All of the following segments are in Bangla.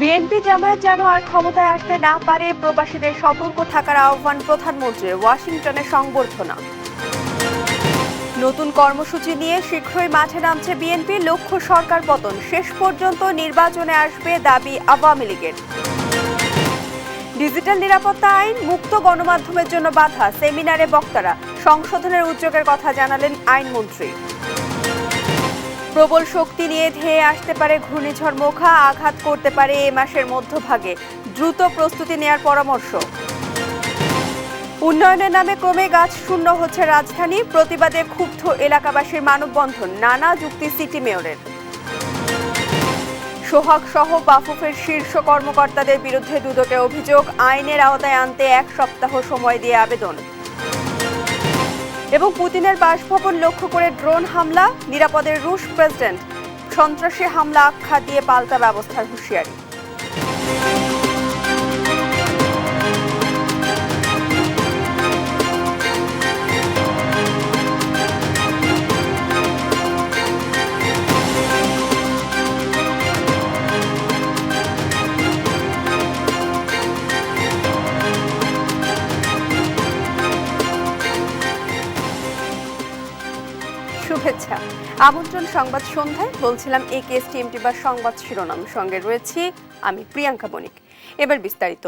বিএনপি জামায়াত যেন আর ক্ষমতায় আসতে না পারে, প্রবাসীদের সতর্ক থাকার আহ্বান প্রধানমন্ত্রীর, ওয়াশিংটনে সংবর্ধনা। নতুন কর্মসূচি নিয়ে শীঘ্রই মাঠে নামছে বিএনপি, লক্ষ্য সরকার পতন, শেষ পর্যন্ত নির্বাচনে আসবে দাবি আওয়ামী লীগের। ডিজিটাল নিরাপত্তা আইন, মুক্ত গণমাধ্যমের জন্য বাধা, সেমিনারে বক্তারা সংশোধনের উদ্যোগের কথা জানালেন আইনমন্ত্রী। প্রবল শক্তি নিয়ে ধেয়ে আসতে পারে ঘূর্ণিঝড় মোখা, আঘাত করতে পারে এ মাসের মধ্যভাগে, দ্রুত প্রস্তুতি নেয়ার পরামর্শ। উন্নয়নের নামে ক্রমে গাছ শূন্য হচ্ছে রাজধানী, প্রতিবাদে ক্ষুব্ধ এলাকাবাসীর মানববন্ধন, নানা যুক্তি সিটি মেয়রের। সোহাগ সহ বাফুফের শীর্ষ কর্মকর্তাদের বিরুদ্ধে দুদকে অভিযোগ, আইনের আওতায় আনতে 1 সপ্তাহ সময় দিয়ে আবেদন। এবং পুতিনের বাসভবন লক্ষ্য করে ড্রোন হামলা, নিরাপদের রুশ প্রেসিডেন্ট, সন্ত্রাসী হামলা আখ্যা দিয়ে পাল্টা ব্যবস্থার হুঁশিয়ারি। শুভেচ্ছা, আমন্ত্রণ সংবাদ সন্ধ্যায়। বলছিলাম AKSTMT বা সংবাদ শিরোনাম, সঙ্গে রয়েছি আমি প্রিয়াঙ্কা বণিক। এবার বিস্তারিত।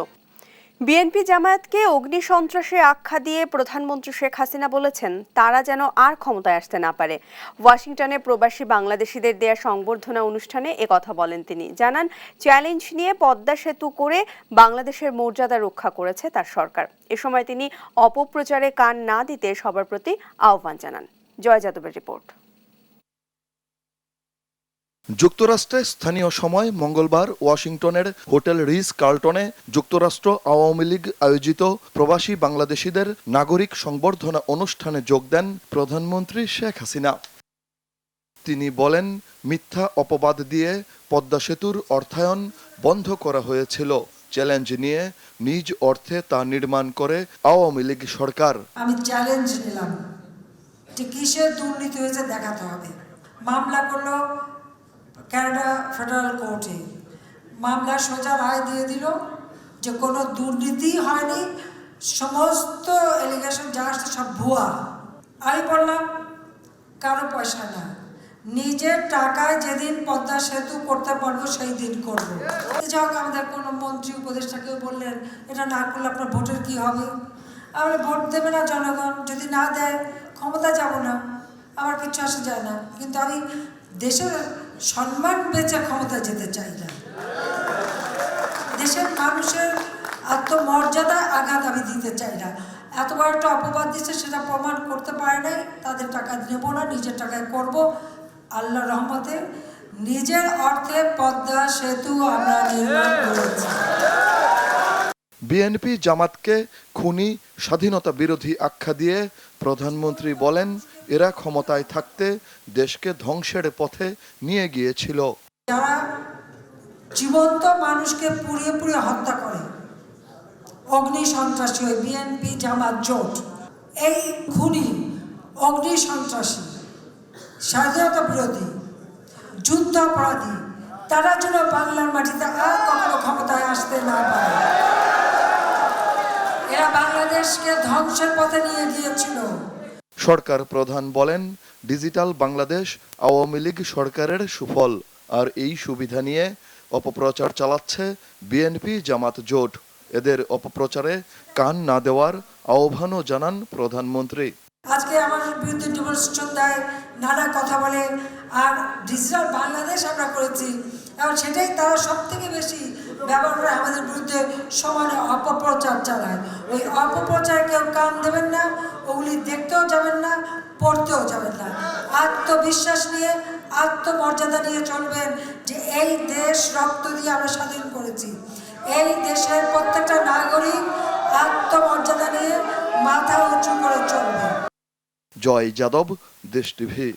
বিএনপি জামায়াতকে অগ্নি সন্ত্রাসে আখ্যা দিয়ে প্রধানমন্ত্রী শেখ হাসিনা বলেছেন তারা যেন আর ক্ষমতায় আসতে না পারে। ওয়াশিংটনে প্রবাসী বাংলাদেশিদের দেয়া সংবর্ধনা অনুষ্ঠানে একথা বলেন তিনি। জানান, চ্যালেঞ্জ নিয়ে পদ্মা সেতু করে বাংলাদেশের মর্যাদা রক্ষা করেছে তার সরকার। এ সময় তিনি অপপ্রচারে কান না দিতে সবার প্রতি আহ্বান জানান। জয় যাদবের রিপোর্ট। যুক্তরাষ্ট্রে স্থানীয় সময় মঙ্গলবার ওয়াশিংটনের হোটেল রিজ কার্লটনে যুক্তরাষ্ট্র আওয়ামী লীগ আয়োজিত প্রবাসী বাংলাদেশিদের নাগরিক সংবর্ধনা অনুষ্ঠানে যোগ দেন প্রধানমন্ত্রী শেখ হাসিনা। তিনি বলেন, মিথ্যা অপবাদ দিয়ে পদ্মা সেতুর অর্থায়ন বন্ধ করা হয়েছিল। চ্যালেঞ্জ নিয়ে নিজ অর্থে তা নির্মাণ করে আওয়ামী লীগ সরকার। আমি চ্যালেঞ্জ নিলাম যে কিসের দুর্নীতি হয়েছে দেখাতে হবে। মামলা করলো কানাডা ফেডারেল কোর্টে, মামলা সোজা রায় দিয়ে দিল যে কোনো দুর্নীতি হয়নি, সমস্ত এলিগেশন যা আসছে সব ভুয়া। আমি বললাম কারো পয়সা না, নিজের টাকায় যেদিন পদ্মা সেতু করতে পারবো সেই দিন করবো। যাক, আমাদের কোনো মন্ত্রী উপদেষ্টা কেউ বললেন এটা না করলে আপনার ভোটের কি হবে। আমরা ভোট দেবে না জনগণ, যদি না দেয় ক্ষমতা যাব না, আমার কিছু আসে যায় না। কিন্তু আমি দেশের সম্মান বেঁচে ক্ষমতা যেতে চাই না, দেশের মানুষের আত্মমর্যাদা আঘাত আমি দিতে চাই না। এত বড় একটা অপবাদ দিচ্ছে, সেটা প্রমাণ করতে পারে নাই। তাদের টাকা নেব না, নিজের টাকায় করব। আল্লাহর রহমতে নিজের অর্থে পদ্মা সেতু আমরা নির্মাণ করেছি। বিএনপি জামাতকে খুনি, স্বাধীনতা বিরোধী আখ্যা দিয়ে প্রধানমন্ত্রী বলেন, এরা ক্ষমতায় থাকতে দেশকে ধ্বংসের পথে নিয়ে গিয়েছিল। যারা জীবন্ত মানুষকে পুড়িয়ে পুড়িয়ে হত্যা করে, অগ্নি সন্ত্রাসী ওই বিএনপি জামাত জোট, এই খুনি অগ্নি সন্ত্রাসী, স্বাধীনতা বিরোধী, যুদ্ধ অপরাধী, তারা যেন বাংলার মাটিতে আর কখনো ক্ষমতায় আসতে না পারে। এরা বাংলাদেশকে ধ্বংসের পথে নিয়ে গিয়েছিল। সরকার প্রধান বলেন, ডিজিটাল বাংলাদেশ আওয়ামী লীগ সরকারের সুফল, আর এই সুবিধা নিয়ে অপপ্রচার চালাচ্ছে বিএনপি জামাত জোট। এদের অপপ্রচারে কান না দেওয়ার আহ্বানও জানান প্রধানমন্ত্রী। আজকে আমাদের বিরুদ্ধে ডেমনস্ট্রেশন দেয়, নানা কথা বলে, আর ডিজিটাল বাংলাদেশ আমরা করেছি, এবং সেটাই তারা সব থেকে বেশি ব্যবহার করে আমাদের বিরুদ্ধে সমানে অপপ্রচার চালায়। ওই অপপ্রচারে কেউ কান দেবেন না, ওগুলি দেখতেও যাবেন না, পড়তেও যাবেন না। আত্মবিশ্বাস নিয়ে, আত্মমর্যাদা নিয়ে চলবেন যে এই দেশ রক্ত দিয়ে আমরা স্বাধীন করেছি। এই দেশের প্রত্যেকটা নাগরিক আত্মমর্যাদা নিয়ে মাথা উঁচু করে চলবে। জয় যাদব, দেশ টিভি।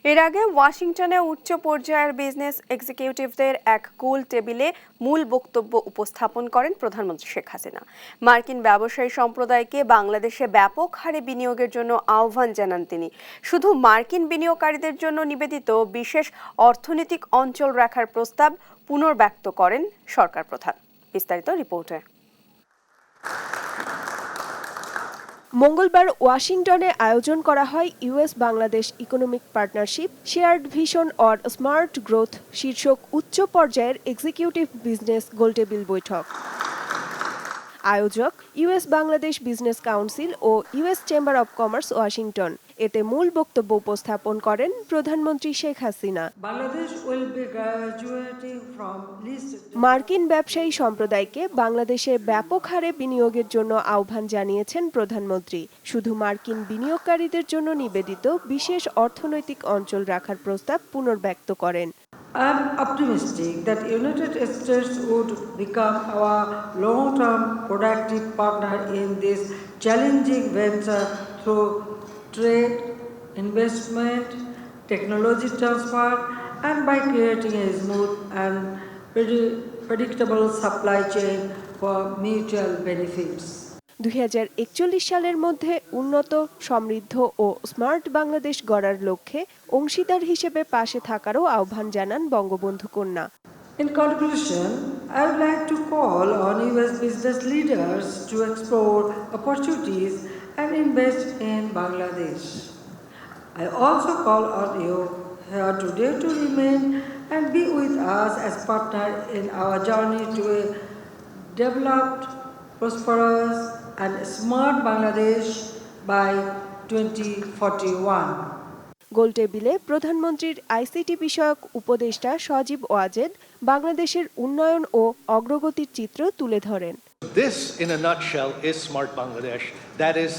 এর আগে ওয়াশিংটনে উচ্চ পর্যায়ের বিজনেস এক্সিকিউটিভদের এক গোল টেবিলে মূল বক্তব্য উপস্থাপন করেন প্রধানমন্ত্রী শেখ হাসিনা। মার্কিন ব্যবসায়ী সম্প্রদায়কে বাংলাদেশে ব্যাপক হারে বিনিয়োগের জন্য আহ্বান জানান তিনি। শুধু মার্কিন বিনিয়োগকারীদের জন্য নিবেদিত বিশেষ অর্থনৈতিক অঞ্চল রাখার প্রস্তাব পুনর্ব্যক্ত করেন সরকার প্রধান। বিস্তারিত রিপোর্টে। মঙ্গলবার ওয়াশিংটনে আয়োজন করা হয় US Bangladesh economic partnership shared vision or smart growth শীর্ষক উচ্চ পর্যায়ের এক্সিকিউটিভ বিজনেস গোলটেবিল বৈঠক। আয়োজক ইউএস বাংলাদেশ বিজনেস কাউন্সিল ও US chamber of commerce Washington. এতে মূল বক্তব্য উপস্থাপন করেন প্রধানমন্ত্রী শেখ হাসিনা। মার্কিন ব্যবসায়ী সম্প্রদায়কে বাংলাদেশে ব্যাপক হারে বিনিয়োগের জন্য আহ্বান জানিয়েছেন প্রধানমন্ত্রী। শুধু মার্কিন বিনিয়োগকারীদের জন্য নিবেদিত বিশেষ অর্থনৈতিক অঞ্চল রাখার প্রস্তাব পুনর্ব্যক্ত করেন। I am optimistic that United States would become our long-term productive partner in this challenging venture through trade, investment, technology transfer, and by creating a smooth and predictable supply chain for mutual benefits. 2041 সালের মধ্যে উন্নত, সমৃদ্ধ ও স্মার্ট বাংলাদেশ গড়ার লক্ষ্যে অংশীদার হিসেবে পাশে থাকারও আহ্বান জানান বঙ্গবন্ধু কন্যা। In conclusion, I would like to call on US business leaders to explore opportunities and invest in Bangladesh. I also call on you here today to remain and be with us as partner in our journey to a developed, prosperous and smart Bangladesh by 2041. গোলটেবিলে প্রধানমন্ত্রীর আইসিটি বিষয়ক উপদেষ্টা সজীব ওয়াজেদ বাংলাদেশের উন্নয়ন ও অগ্রগতির চিত্র তুলে ধরেন। This, in a nutshell, is Smart Bangladesh. That is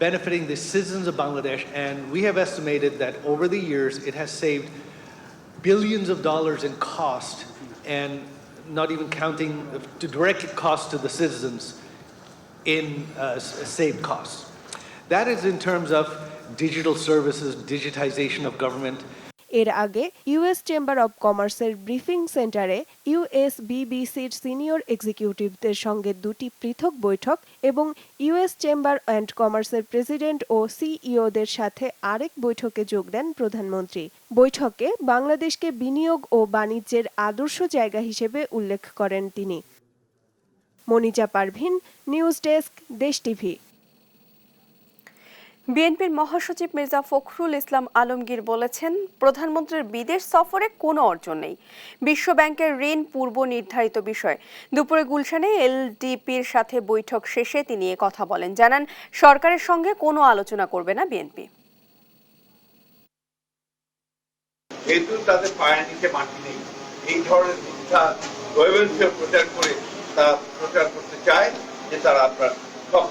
benefiting the citizens of Bangladesh, and we have estimated that over the years it has saved billions of dollars in cost, and not even counting the direct cost to the citizens in saved costs. That is in terms of digital services, digitization of government. এর আগে ইউএস চেম্বার অব কমার্সের ব্রিফিং সেন্টারে ইউএসবিবিসির সিনিয়র এক্সিকিউটিভদের সঙ্গে দুটি পৃথক বৈঠক এবং ইউএস চেম্বার অ্যান্ড কমার্সের প্রেসিডেন্ট ও সিইওদের সাথে আরেক বৈঠকে যোগ দেন প্রধানমন্ত্রী। বৈঠকে বাংলাদেশকে বিনিয়োগ ও বাণিজ্যের আদর্শ জায়গা হিসেবে উল্লেখ করেন তিনি। মনিজা পারভিন, নিউজ ডেস্ক, দেশ টিভি। বিএনপির মহাসচিব মির্জা ফখরুল ইসলাম আলমগীর বলেছেন, প্রধানমন্ত্রীর বিদেশ সফরে কোনো অর্জন নেই। বিশ্ব ব্যাংকের ঋণ পূর্ব নির্ধারিত বিষয়। দুপুরে গুলশানে এলডিপির সাথে বৈঠক শেষে তিনি এ কথা বলেন। জানান, সরকারের সঙ্গে কোনো আলোচনা করবে না বিএনপি। যেহেতু তাদের পায়ের নিচে মাটি নেই, এই ধরনের মিথ্যা প্রচার করে তারা প্রচার করতে চায় যে তারা আপনার সব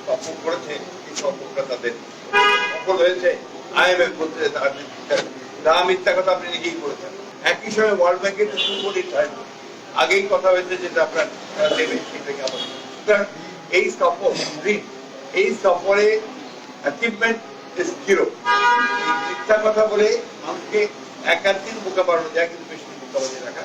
সফল করেছে, এই সফলটা তাদের সফল হয়েছে। IMF বলতে তারা মিথ্যা কথা আপনি নিজেই করেছেন। একই সময় ওয়ার্ল্ড ব্যাংকের পূর্ব নির্ধারিত আগেই কথা হয়েছে যেটা আপনার দেবে সেটাকে আবার এই সফর এই সফরে অ্যাচিভমেন্ট ইজ জিরো। মিথ্যা কথা বলে মানুষকে একাধিক বোকা বানানো যায়, কিন্তু বেশি বোকা বানিয়ে রাখা।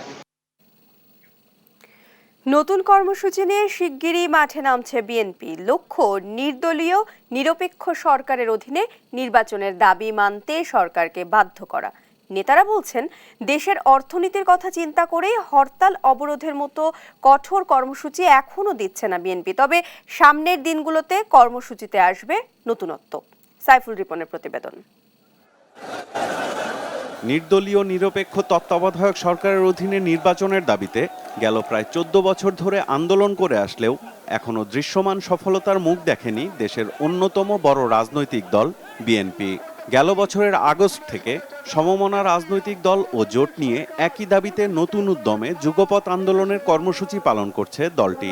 নতুন কর্মসূচি নিয়ে শিগগিরই মাঠে নামছে বিএনপি। লক্ষ্য, নির্দলীয় নিরপেক্ষ সরকারের অধীনে নির্বাচনের দাবি মানতে সরকারকে বাধ্য করা। নেতারা বলছেন, দেশের অর্থনীতির কথা চিন্তা করেই হরতাল অবরোধের মতো কঠোর কর্মসূচি এখনো দিচ্ছে না বিএনপি। তবে সামনের দিনগুলোতে কর্মসূচিতে আসবে নতুনত্ব। সাইফুল রিপনের প্রতিবেদন। নির্দলীয় নিরপেক্ষ তত্ত্বাবধায়ক সরকারের অধীনে নির্বাচনের দাবিতে গেল প্রায় 14 বছর ধরে আন্দোলন করে আসলেও এখনো দৃশ্যমান সফলতার মুখ দেখেনি দেশের অন্যতম বড় রাজনৈতিক দল বিএনপি। গেল বছরের আগস্ট থেকে সমমনা রাজনৈতিক দল ও জোট নিয়ে একই দাবিতে নতুন উদ্যমে যুগপৎ আন্দোলনের কর্মসূচি পালন করছে দলটি।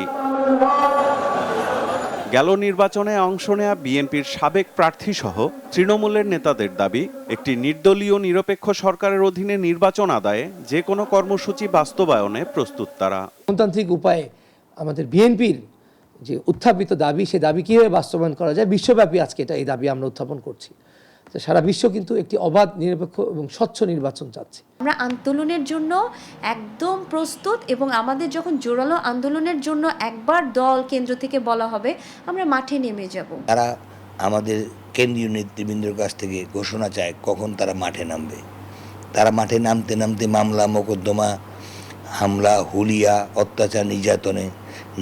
গেল নির্বাচনে অংশ নেয়া বিএনপির সাবেক প্রার্থী সহ তৃণমূলের নেতাদের দাবি, একটি নির্দলীয় নিরপেক্ষ সরকারের অধীনে নির্বাচন আদায়ে যে কোনো কর্মসূচি বাস্তবায়নে প্রস্তুত তারা। গণতান্ত্রিক উপায়ে আমাদের বিএনপির যে উত্থাপিত দাবি, সে দাবি কীভাবে বাস্তবায়ন করা যায়, বিশ্বব্যাপী আজকে এই দাবি আমরা উত্থাপন করছি। যে সারা বিশ্ব কিন্তু একটি অবাধ, নিরপেক্ষ এবং স্বচ্ছ নির্বাচন চাচ্ছে। আমরা আন্দোলনের জন্য একদম প্রস্তুত, এবং আমাদের যখন জোরালো আন্দোলনের জন্য একবার দল কেন্দ্র থেকে বলা হবে, আমরা মাঠে নেমে যাব। তারা আমাদের কেন্দ্রীয় নেতৃবৃন্দের কাছ থেকে ঘোষণা চায় কখন তারা মাঠে নামবে। তারা মাঠে নামতে নামতে মামলা, মোকদ্দমা, হামলা, হুলিয়া, অত্যাচার, নির্যাতনে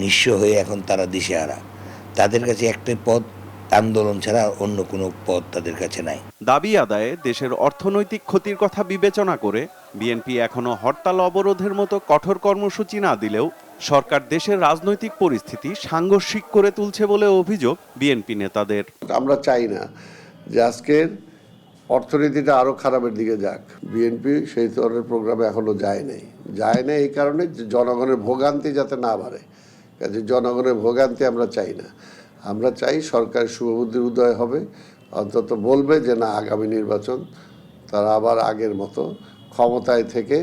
নিঃস্ব হয়ে এখন তারা দিশেহারা। তাদের কাছে একটাই পথ, আন্দোলন ছাড়া অন্য কোনো পথ তাদের কাছে নাই। দাবি আদায়ে দেশের অর্থনৈতিক ক্ষতির কথা বিবেচনা করে বিএনপি এখনো হরতাল অবরোধের মতো কঠোর কর্মসূচি না দিলেও সরকার দেশের রাজনৈতিক পরিস্থিতি সাংঘর্ষিক করে তুলছে বলে অভিযোগ বিএনপি নেতাদের। আমরা চাই না যে আজকের অর্থনীতিটা আরও খারাপের দিকে যাক। বিএনপি সেই ধরনের প্রোগ্রামে এখনো যায় নাই এই কারণে যে জনগণের ভোগান্তি যাতে না বাড়ে। কাজে জনগণের ভোগান্তি আমরা চাই না। আমরা চাই সরকারের শুভবুদ্ধির উদয় হবে, অন্তত বলবে যে না, আগামী নির্বাচন তারা আবার আগের মতো ক্ষমতায় থেকে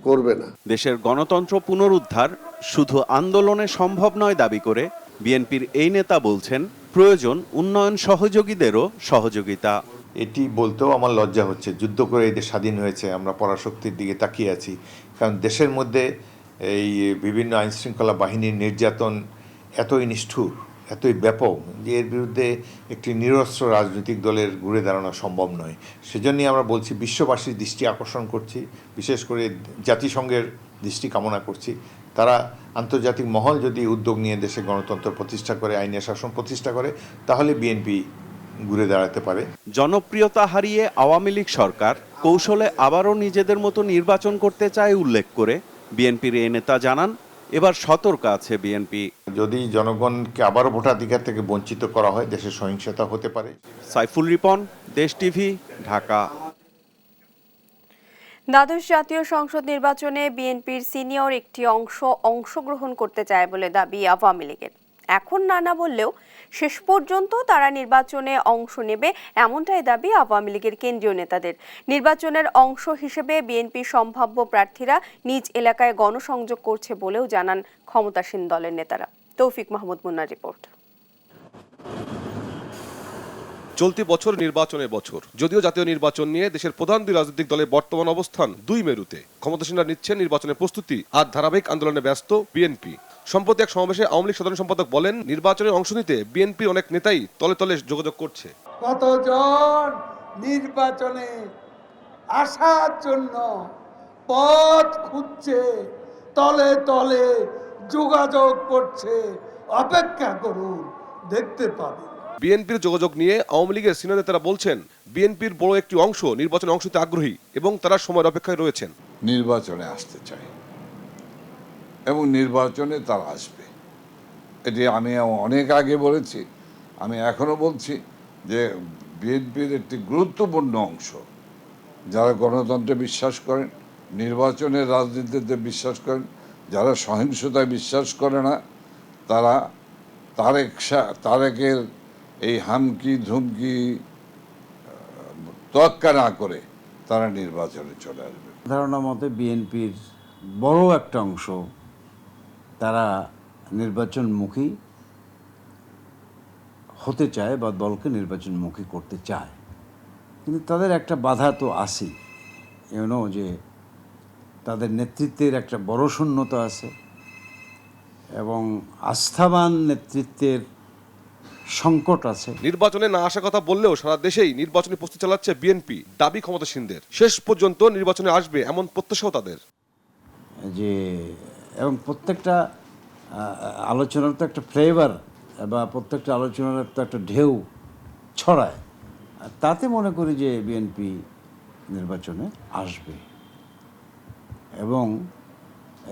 করবে না। দেশের গণতন্ত্র পুনরুদ্ধার শুধু আন্দোলনে সম্ভব নয় দাবি করে বিএনপির এই নেতা বলছেন প্রয়োজন উন্নয়ন সহযোগীদেরও সহযোগিতা। এটি বলতেও আমার লজ্জা হচ্ছে, যুদ্ধ করে এই দেশ স্বাধীন হয়েছে, আমরা পরাশক্তির দিকে তাকিয়ে আছি। কারণ দেশের মধ্যে এই বিভিন্ন আইনশৃঙ্খলা বাহিনীর নির্যাতন এতই নিষ্ঠুর, এতই ব্যাপক যে এর বিরুদ্ধে একটি নিরস্ত্র রাজনৈতিক দলের ঘুরে দাঁড়ানো সম্ভব নয়। সেজন্যই আমরা বলছি, বিশ্ববাসীর দৃষ্টি আকর্ষণ করছি, বিশেষ করে জাতিসংঘের দৃষ্টি কামনা করছি। তারা আন্তর্জাতিক মহল যদি উদ্যোগ নিয়ে দেশে গণতন্ত্র প্রতিষ্ঠা করে, আইনের শাসন প্রতিষ্ঠা করে, তাহলে বিএনপি ঘুরে দাঁড়াতে পারে। জনপ্রিয়তা হারিয়ে আওয়ামী লীগ সরকার কৌশলে আবারও নিজেদের মতো নির্বাচন করতে চায় উল্লেখ করে বিএনপির এই নেতা জানান, এবার সতর্ক আছে বিএনপি। যদি জনগণকে আবারও ভোটাধিকার থেকে বঞ্চিত করা হয়, দেশের সহিংসতা হতে পারে। সাইফুল রিপন, দেশ টিভি, ঢাকা। দ্বাদশ জাতীয় সংসদ নির্বাচনে বিএনপির সিনিয়র একটি অংশগ্রহণ করতে চায় বলে দাবি আওয়ামী লীগের। এখন না বললেও শেষ পর্যন্ত তারা নির্বাচনে অংশ নেবে, এমনটাই দাবি আওয়ামী লীগের কেন্দ্রীয় নেতাদের। নির্বাচনের অংশ হিসেবে বিএনপি সম্ভাব্য প্রার্থীরা নিজ এলাকায় গণসংযোগ করছে বলেও জানান ক্ষমতাসীন দলের নেতারা। তৌফিক মাহমুদ মুন্নার রিপোর্ট। চলতি বছর নির্বাচনের বছর, যদিও জাতীয় নির্বাচন নিয়ে দেশের প্রধান দুই রাজনৈতিক দলের বর্তমান অবস্থান দুই মেরুতে। ক্ষমতাসীনরা নিচ্ছেন নির্বাচনের প্রস্তুতি আর ধারাবাহিক আন্দোলনে ব্যস্ত বিএনপি। সম্প্রতি এক সমাবেশে আওয়ামী লীগ সাধারণ সম্পাদক বলেন, নির্বাচনে অংশ নিতে বিএনপির অনেক নেতাই তলে তলে যোগাযোগ করছে। কতজন নির্বাচনে আসার জন্য পথ খুঁজছে, তলে তলে যোগাযোগ করছে, অপেক্ষা করুন, দেখতে পাবেন। বিএনপির যোগাযোগ নিয়ে আওয়ামী লীগের সিনিয়র নেতারা বলছেন, বিএনপির বড় একটি অংশ নির্বাচনে অংশ নিতে আগ্রহী এবং তারা সময়ের অপেক্ষায় রয়েছেন। নির্বাচনে আসতে চায় এবং নির্বাচনে তারা আসবে, এটি আমি অনেক আগে বলেছি, আমি এখনো বলছি যে বিএনপির একটি গুরুত্বপূর্ণ অংশ যারা গণতন্ত্রে বিশ্বাস করেন, নির্বাচনের রাজনীতিতে বিশ্বাস করেন, যারা সহিংসতায় বিশ্বাস করে না, তারা তারেকের এই হামকি ধুমকি তোয়াক্কা না করে তারা নির্বাচনে চলে আসবে। ধারণা মতে বিএনপির বড় একটা অংশ তারা নির্বাচনমুখী হতে চায় বা দলকে নির্বাচনমুখী করতে চায়, কিন্তু তাদের একটা বাধা তো আছেই, যে তাদের নেতৃত্বের একটা বড় শূন্যতা আছে এবং আস্থাবান নেতৃত্বের সংকট আছে। নির্বাচনে না আসার কথা বললেও সারা দেশেই নির্বাচনী প্রস্তুতি চালাচ্ছে বিএনপি, দাবি ক্ষমতাসীনদের। শেষ পর্যন্ত নির্বাচনে আসবে এমন প্রত্যাশাও তাদের। এবং প্রত্যেকটা আলোচনার তো একটা ফ্লেভার বা প্রত্যেকটা আলোচনার তো একটা ঢেউ ছড়ায়, তাতে মনে করি যে বিএনপি নির্বাচনে আসবে এবং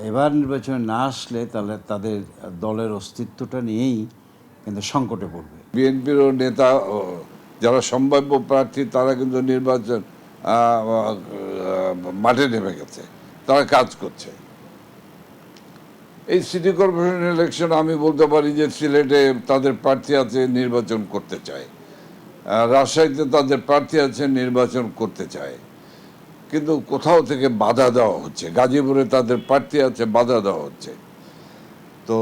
এবার নির্বাচনে না আসলে তাহলে তাদের দলের অস্তিত্বটা নিয়েই কিন্তু সংকটে পড়বে। বিএনপিরও নেতা যারা সম্ভাব্য প্রার্থী তারা কিন্তু নির্বাচন মাঠে নেমে গেছে, তারা কাজ করছে। এই সিটি কর্পোরেশন ইলেকশন আমি বলতে পারি যে সিলেটে তাদের প্রার্থী আছে, নির্বাচন করতে চায়, রাজশাহীতে তাদের প্রার্থী আছে, নির্বাচন করতে চায়, কিন্তু কোথাও থেকে বাধা দেওয়া হচ্ছে। গাজীপুরে তাদের প্রার্থী আছে, বাধা দেওয়া হচ্ছে। তো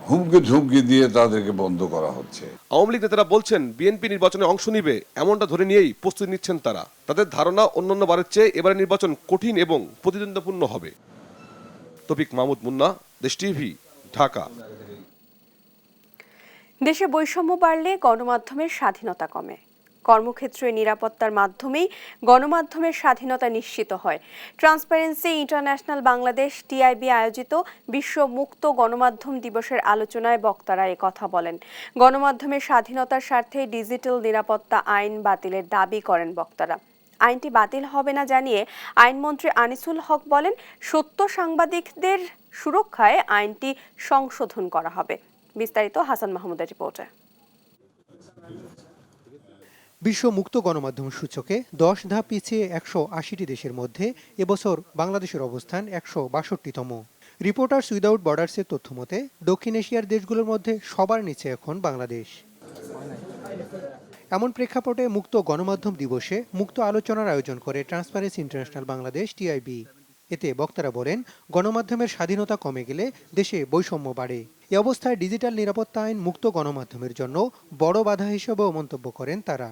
হুমকি ঝুমকি দিয়ে তাদেরকে বন্ধ করা হচ্ছে। আওয়ামী লীগ নেতারা বলছেন বিএনপি নির্বাচনে অংশ নিবে এমনটা ধরে নিয়েই প্রস্তুতি নিচ্ছেন তারা। তাদের ধারণা অন্যান্য বারের চেয়ে এবারে নির্বাচন কঠিন এবং প্রতিদ্বন্দ্বিপূর্ণ হবে। তৌফিক মাহমুদ মুন্না, দেশ টিভি, ঢাকা। দেশে বৈষম্য বাড়লে গণমাধ্যমের স্বাধীনতা কমে। কর্মক্ষেত্রে নিরাপত্তার মাধ্যমেই গণমাধ্যমের স্বাধীনতা নিশ্চিত হয়। ট্রান্সপারেন্সি ইন্টারন্যাশনাল বাংলাদেশ টিআইবি আয়োজিত বিশ্ব মুক্ত গণমাধ্যম দিবসের আলোচনায় বক্তারা কথা বলেন। গণমাধ্যমের স্বাধীনতার স্বার্থে ডিজিটাল নিরাপত্তা আইন বাতিলের দাবি করেন বক্তারা। আইনটি বাতিল হবে না জানিয়ে আইনমন্ত্রী আনিসুল হক বলেন, সত্য সাংবাদিকদের সুরক্ষায় আইনটি সংশোধন করা হবে। বিস্তারিত হাসান মাহমুদের রিপোর্টে। বিশ্ব মুক্ত গণমাধ্যম সূচকে 10 ধাপ পিছিয়ে 180টি দেশের মধ্যে এবছর বাংলাদেশের অবস্থান 162তম। রিপোর্টার্স উইদাউট বর্ডার্সের তথ্য মতে দক্ষিণ এশিয়ার দেশগুলোর মধ্যে সবার নিচে এখন বাংলাদেশ। এমন প্রেক্ষাপটে মুক্ত গণমাধ্যম দিবসে মুক্ত আলোচনার আয়োজন করে ট্রান্সপারেন্সি ইন্টারন্যাশনাল বাংলাদেশ টিআইবি। এতে বক্তারা বলেন, গণমাধ্যমের স্বাধীনতা কমে গেলে দেশে বৈষম্য বাড়ে। এ অবস্থায় ডিজিটাল নিরাপত্তা আইন মুক্ত গণমাধ্যমের জন্য বড় বাধা হিসেবেও মন্তব্য করেন তারা।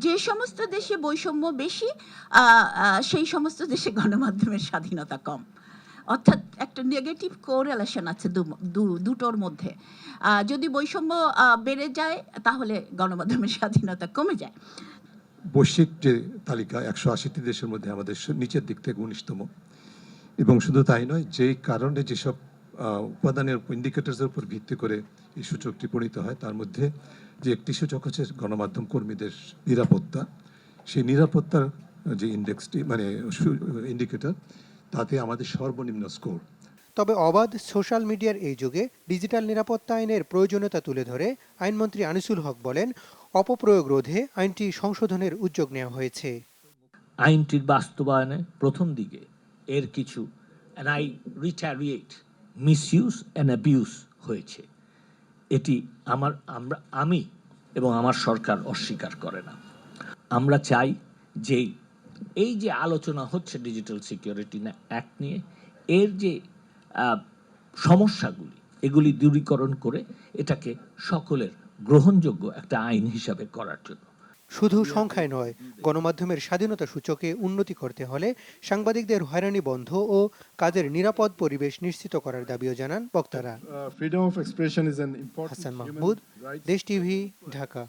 যে সমস্ত দেশে বৈষম্য বেশি সেই সমস্ত দেশে গণমাধ্যমের স্বাধীনতা কম, অর্থাৎ একটা নেগেটিভ কোরিলেশন আছে দুটোর মধ্যে। যদি বৈষম্য বেড়ে যায় তাহলে গণমাধ্যমের স্বাধীনতা কমে যায়। বৈশ্বিক যে তালিকা 180টি দেশের মধ্যে আমাদের নিচের দিক থেকে 19তম, এবং শুধু তাই নয়, যে কারণে যেসব উপাদানের ইন্ডিকেটরসের উপর ভিত্তি করে এই সূচকটি প্রণীত হয় তার মধ্যে যে একটি সূচক হচ্ছে গণমাধ্যম কর্মীদের নিরাপত্তা। সেই নিরাপত্তার যে ইন্ডেক্সটি মানে ইন্ডিকেটর, তাতে আমাদের সর্বনিম্ন স্কোর। তবে অবাধ সোশ্যাল মিডিয়ার এই যুগে ডিজিটাল নিরাপত্তা আইনের প্রয়োজনীয়তা তুলে ধরে আইনমন্ত্রী আনিসুল হক বলেন, অপপ্রয়োগ রোধে আইনটি সংশোধনের উদ্যোগ নেওয়া হয়েছে। আইনটির বাস্তবায়নে প্রথম দিকে এর কিছু মিসইউজ অ্যান্ড অ্যাবিউজ হয়েছে। এটি আমি এবং আমার সরকার অস্বীকার করে না। আমরা চাই যে এই যে আলোচনা হচ্ছে ডিজিটাল সিকিউরিটি অ্যাক্ট নিয়ে, এর যে সমস্যাগুলি এগুলি দূরীকরণ করে এটাকে সকলের গ্রহণযোগ্য একটা আইন হিসাবে করার জন্য। শুধু সংখ্যায় নয়, গণমাধ্যমের স্বাধীনতা সূচকে উন্নতি করতে হলে সাংবাদিকদের হয়রানি বন্ধ ও কাজের নিরাপদ পরিবেশ নিশ্চিত করার দাবিও জানান বক্তারা। হাসান মাহমুদ, দেশ টিভি, ঢাকা।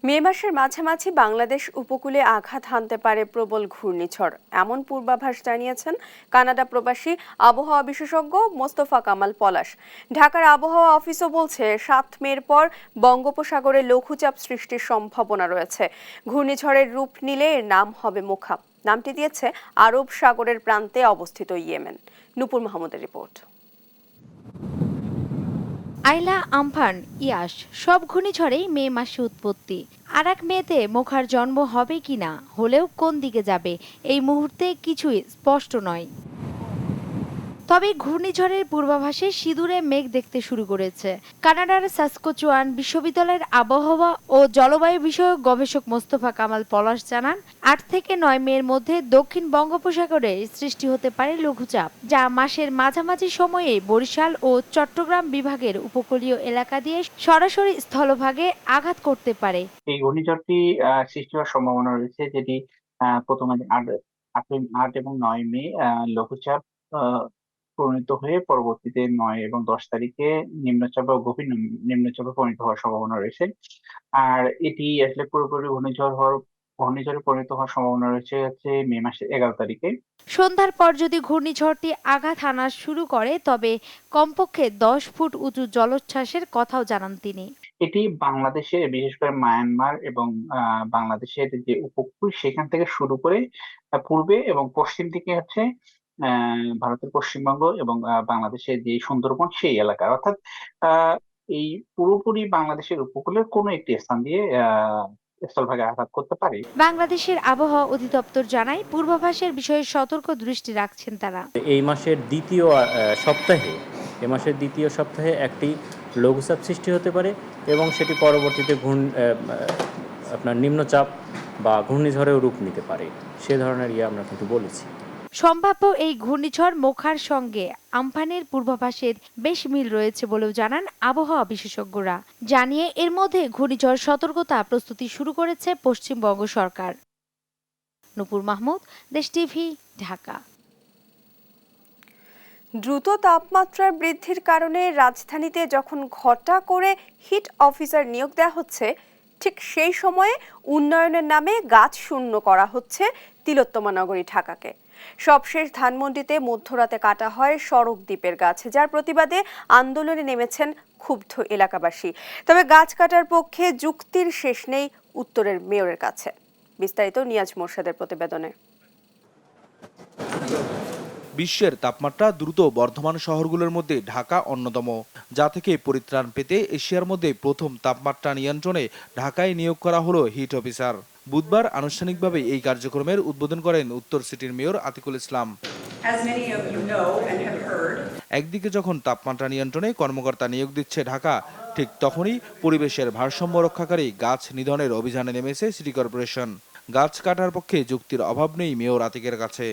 মে মাসের মাঝামাঝি বাংলাদেশ উপকূলে আঘাত হানতে পারে প্রবল ঘূর্ণিঝড়, এমন পূর্বাভাস জানিয়েছেন কানাডা প্রবাসী আবহাওয়া বিশেষজ্ঞ মোস্তফা কামাল পলাশ। ঢাকার আবহাওয়া অফিসও বলছে 7 মের পর বঙ্গোপসাগরে লঘুচাপ সৃষ্টির সম্ভাবনা রয়েছে। ঘূর্ণিঝড়ের রূপ নিলে এর নাম হবে মোখা। নামটি দিয়েছে আরব সাগরের প্রান্তে অবস্থিত ইয়েমেন। নূপুর মাহমুদের রিপোর্ট। আইলা, আমফান, ইয়াস সব ঘূর্ণিঝড়েই মে মাসে উৎপত্তি। আর এক মেতে মোখার জন্ম হবে কিনা, হলেও কোন দিকে যাবে এই মুহূর্তে কিছুই স্পষ্ট নয়। তবে ঘূর্ণিঝড়ের পূর্বাভাসে সিঁদুরে মেঘ দেখতে শুরু করেছে। কানাডার সাসকোচুয়ান বিশ্ববিদ্যালয়ের আবহাওয়া ও জলবায়ু বিষয়ক গবেষক মোস্তফা কামাল পলাশ জানান, 8 থেকে 9 মের মধ্যে দক্ষিণ বঙ্গোপসাগরে সৃষ্টি হতে পারে লঘুচাপ, যা মাসের মাঝামাঝি সময়ে বরিশাল ও চট্টগ্রাম বিভাগের উপকূলীয় এলাকা দিয়ে সরাসরি স্থলভাগে আঘাত করতে পারে। এই ঘূর্ণিঝড়টি সৃষ্টি হওয়ার সম্ভাবনা রয়েছে, যেটি প্রথমে 8 এবং 9 মে লঘুচাপ পরিণত হয়ে পরবর্তীতে 9 এবং 10 তারিখে নিম্নচাপ বা গভীর নিম্নচাপে পরিণত হওয়ার সম্ভাবনা রয়েছে। আর এটি আসলে পুরোপুরি ঘূর্ণিঝড়ে পরিণত হওয়ার সম্ভাবনা রয়েছে মে মাসের 11 তারিখে। সন্ধ্যার পর যদি ঘূর্ণিঝড়টি আঘাত হানা শুরু করে তবে কমপক্ষে 10 ফুট উঁচু জলোচ্ছ্বাসের কথাও জানান তিনি। এটি বাংলাদেশে, বিশেষ করে মায়ানমার এবং বাংলাদেশের যে উপকূল সেখান থেকে শুরু করে পূর্বে এবং পশ্চিম দিকে হচ্ছে ভারতের পশ্চিমবঙ্গ এবং বাংলাদেশের যে সুন্দরবন সেই এলাকা, অর্থাৎ এই পুরোপুরি বাংলাদেশের উপকূলের কোনো একটি স্থান দিয়ে স্থলভাগে আঘাত করতে পারে। বাংলাদেশের আবহাওয়া অধিদপ্তর জানায়, পূর্বাভাসের বিষয়ে সতর্ক দৃষ্টি রাখছেন তারা। এই মাসের দ্বিতীয় সপ্তাহে একটি লঘুচাপ সৃষ্টি হতে পারে এবং সেটি পরবর্তীতে আপনার নিম্নচাপ বা ঘূর্ণিঝড়েও রূপ নিতে পারে, সে ধরনের আমরা কিন্তু বলেছি। সম্ভাব্য এই ঘূর্ণিঝড় মোখার সঙ্গে আমফানের পূর্বাভাসের বেশ মিল রয়েছে বলেও জানান আবহাওয়া বিশেষজ্ঞরা। জানিয়ে এর মধ্যে ঘূর্ণিঝড় সতর্কতা প্রস্তুতি শুরু করেছে পশ্চিমবঙ্গ সরকার। নূপুর মাহমুদ, দেশ টিভি, ঢাকা। দ্রুত তাপমাত্রার বৃদ্ধির কারণে রাজধানীতে যখন ঘটা করে হিট অফিসার নিয়োগ দেওয়া হচ্ছে, ঠিক সেই সময়ে উন্নয়নের নামে গাছ শূন্য করা হচ্ছে তিলোত্তমা নগরী ঢাকাকে। সবশেষ ধানমন্ডিতে মধ্যরাতে কাটা হয় সড়ক দ্বীপের গাছ, যার প্রতিবাদে আন্দোলনে নেমেছেন ক্ষুব্ধ এলাকাবাসী। তবে গাছ কাটার পক্ষে যুক্তির শেষ নেই উত্তরের মেয়রের কাছে। বিস্তারিত নিয়াজ মোরশেদের প্রতিবেদনে। বিশ্বের তাপমাত্রা দ্রুত বর্ধমান শহরগুলোর মধ্যে ঢাকা অন্যতম, যা থেকে পরিত্রাণ পেতে এশিয়ার মধ্যে প্রথম তাপমাত্রা নিয়ন্ত্রণে ঢাকায় নিয়োগ করা হলো হিট অফিসার। বুধবার আনুষ্ঠানিকভাবে এই কার্যক্রমের উদ্বোধন করেন উত্তর সিটির মেয়র আতিকুল ইসলাম। একদিকে যখন তাপমাত্রা নিয়ন্ত্রণে কর্মকর্তা নিয়োগ দিচ্ছে ঢাকা, ঠিক তখনই পরিবেশের ভারসাম্য রক্ষাকারী গাছ নিধনের অভিযানে নেমেছে সিটি কর্পোরেশন। গাছ কাটার পক্ষে যুক্তির অভাব নেই মেয়র আতিকের কাছে।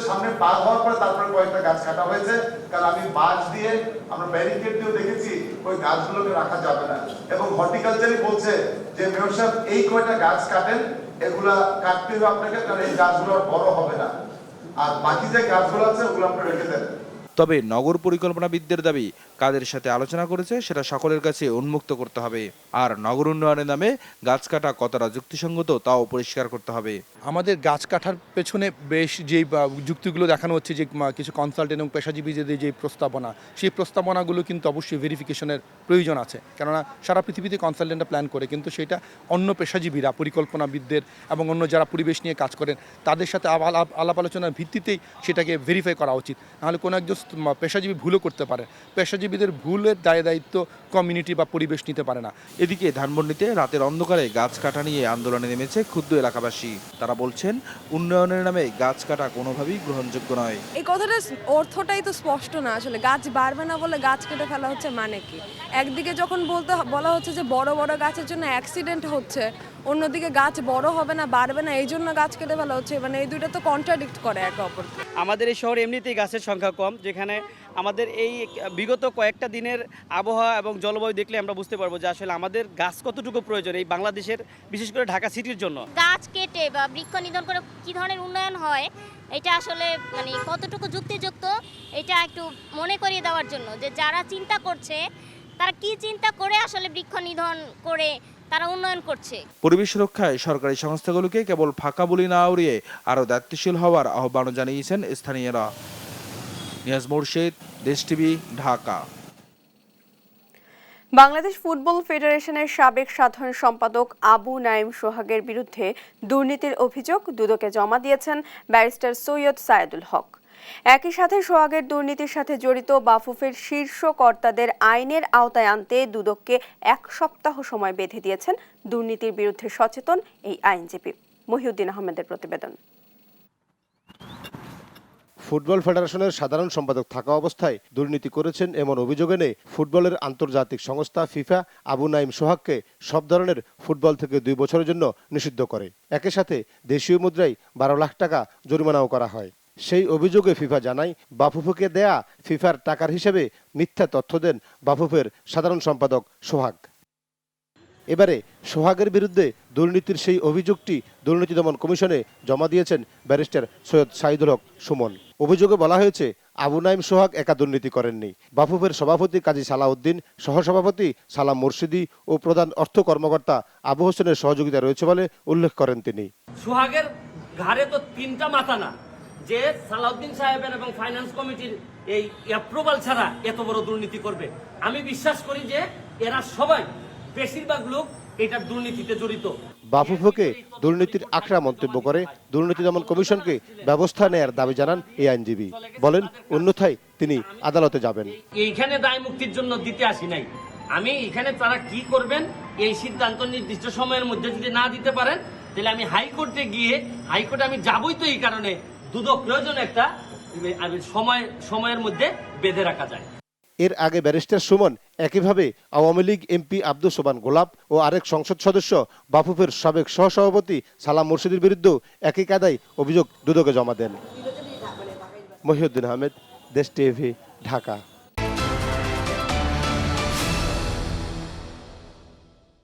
সামনে পার হওয়ার পরে তারপরে কয়েকটা গাছ কাটা হয়েছে, কারণ আমি বাঁশ দিয়ে আমরা ব্যারিকেড দিয়েও দেখেছি ওই গাছগুলোকে রাখা যাবে না, এবং হর্টিকালচারই বলছে যে মেয়র সাহেব এই কয়টা গাছ কাটেন, এগুলা কাটতে হবে আপনাকে, কারণ এই গাছগুলো বড় হবে না, আর বাকি যে গাছগুলো আছে ওগুলো আপনি রেখে দেন। তবে নগর পরিকল্পনাবিদদের দাবি, কাদের সাথে আলোচনা করেছে সেটা সকলের কাছে উন্মুক্ত করতে হবে, আর নগর উন্নয়নের নামে গাছ কাটা কতটা যুক্তিসঙ্গত তাও পরিষ্কার করতে হবে। আমাদের গাছ কাটার পেছনে বেশ যে যুক্তিগুলো দেখানো হচ্ছে, যে কিছু কনসালটেন্ট এবং পেশাজীবীদের যে প্রস্তাবনা, সেই প্রস্তাবনাগুলো কিন্তু অবশ্যই ভেরিফিকেশনের প্রয়োজন আছে, কেননা সারা পৃথিবীতে কনসালটেন্টরা প্ল্যান করে, কিন্তু সেটা অন্য পেশাজীবীরা, পরিকল্পনাবিদদের এবং অন্য যারা পরিবেশ নিয়ে কাজ করেন তাদের সাথে আলাপ আলোচনার ভিত্তিতেই সেটাকে ভেরিফাই করা উচিত। নাহলে কোনো একজন পেশাজীবী ভুলও করতে পারে, পেশাজীবীদের ভুলের দায়িত্ব কমিউনিটি বা পরিবেশ নিতে পারে না। এদিকে ধানমন্ডিতে রাতের অন্ধকারে গাছ কাটা নিয়ে আন্দোলনে নেমেছে ক্ষুব্ধ এলাকাবাসী। তারা বলছেন, উন্নয়নের নামে গাছ কাটা কোনোভাবেই গ্রহণযোগ্য নয়। এই কথাটা অর্থটাই তো স্পষ্ট না। আসলে গাছ বাড়বে না বলে গাছ কেটে ফেলা হচ্ছে মানে কি? একদিকে যখন বলা হচ্ছে যে বড় বড় গাছের জন্য অ্যাক্সিডেন্ট হচ্ছে, অন্যদিকে গাছ বড় হবে না, বাড়বে না, এই জন্য গাছ কেটে ফেলা হচ্ছে, মানে এই দুইটা তো কন্ট্রাডিক্ট করে একে অপরকে। আমাদের এই শহরে এমনিতেই গাছের সংখ্যা কম, যেখানে আমাদের এই বিগত কয়েকটা দিনের আবহাওয়া এবং জলবায়ু দেখলে আমরা বুঝতে পারবো যে আসলে আমাদের গাছ কতটুকু প্রয়োজন এই বাংলাদেশের, বিশেষ করে ঢাকা সিটির জন্য। গাছ কেটে বা বৃক্ষ নিধন করে কি ধরনের উন্নয়ন হয়, এটা আসলে মানে কতটুকু যুক্তিযুক্ত, এটা একটু মনে করিয়ে দেওয়ার জন্য যে যারা চিন্তা করছে তারা কি চিন্তা করে আসলে বৃক্ষ নিধন করে তারা উন্নয়ন করছে। পরিবেশ রক্ষায় সরকারি সংস্থাগুলোকে কেবল ফাঁকা বলি না উড়িয়ে আরও দায়িত্বশীল হওয়ার আহ্বান জানিয়েছেন স্থানীয়রা। নিয়াজ মোরশেদ, দেশ টিভি, ঢাকা। বাংলাদেশ ফুটবল ফেডারেশনের সাবেক সাধারণ সম্পাদক আবু নাঈম সোহাগের বিরুদ্ধে দুর্নীতির অভিযোগ দুদকে জমা দিয়েছেন ব্যারিস্টার সৈয়দ সায়েদুল হক। একই সাথে সোহাগের দুর্নীতির সাথে জড়িত বাফুফের শীর্ষ কর্তাদের আইনের আওতায় আনতে দুদককে 1 সপ্তাহ সময় বেঁধে দিয়েছেন দুর্নীতির বিরুদ্ধে সচেতন এই আইনজীবী। মহিউদ্দিন আহমেদের প্রতিবেদন। ফুটবল ফেডারেশনের সাধারণ সম্পাদক থাকা অবস্থায় দুর্নীতি করেছেন এমন অভিযোগ এনে ফুটবলের আন্তর্জাতিক সংস্থা ফিফা আবু নাঈম সোহাগকে সব ধরনের ফুটবল থেকে 2 বছরের জন্য নিষিদ্ধ করে। একই সাথে দেশীয় মুদ্রায় 12 লাখ টাকা জরিমানাও করা হয়। সেই অভিযোগে ফিফা জানায়, বাফুফেকে দেয়া ফিফার টাকার হিসেবে মিথ্যা তথ্য দেন বাফুফের সাধারণ সম্পাদক সোহাগ। এবারে সোহাগের বিরুদ্ধে দুর্নীতির সেই অভিযোগটি দুর্নীতি দমন কমিশনে জমা দিয়েছেন ব্যারিস্টার সৈয়দ সাইদুল হক সুমন। অভিযোগে বলা হয়েছে, আবু নাঈম সোহাগ একা দুর্নীতি করেননি। বাফুফের সভাপতি কাজী সালাউদ্দিন, সহসভাপতি সালাম মুর্শিদি ও প্রধান অর্থ কর্মকর্তা আবু হোসেনের সহযোগিতা রয়েছে বলে উল্লেখ করেন তিনি। সোহাগের ঘাড়ে তো 3টা মাথা না, যে সালাউদ্দিন সাহেবের এবং ফাইন্যান্স কমিটির এই অ্যাপ্রুভাল ছাড়া এত বড় দুর্নীতি করবে। আমি বিশ্বাস করি যে এরা সবাই, বেশিরভাগ লোক এটার দুর্নীতিতে জড়িত। বাফুফেকে দুর্নীতির আখড়া মন্তব্য করে দুর্নীতি দমন কমিশনকে ব্যবস্থা নেয়ার দাবি জানান এই আইনজীবী। বলেন, অন্যথায় তিনি আদালতে যাবেন। এইখানে দায় মুক্তির জন্য দিতে আসি নাই আমি, এখানে তারা কি করবেন এই সিদ্ধান্ত নির্দিষ্ট সময়ের মধ্যে যদি না দিতে পারেন, তাহলে আমি হাইকোর্টে গিয়ে, হাইকোর্টে আমি যাবই তো এই কারণে দুদক প্রয়োজন একটা সময়ের মধ্যে বেঁধে রাখা যায়। এর আগে ব্যারিস্টার সুমন একইভাবে আওয়ামী লীগ এমপি আব্দুল সোবান গোলাপ ও আরেক সংসদ সদস্য বাফুফের সাবেক সহসভাপতি সালাম মুর্শিদির বিরুদ্ধে একই কায়দায় অভিযোগ দুদকে জমা দেন। মহিউদ্দিন আহমেদ, দেশ টিভি, ঢাকা।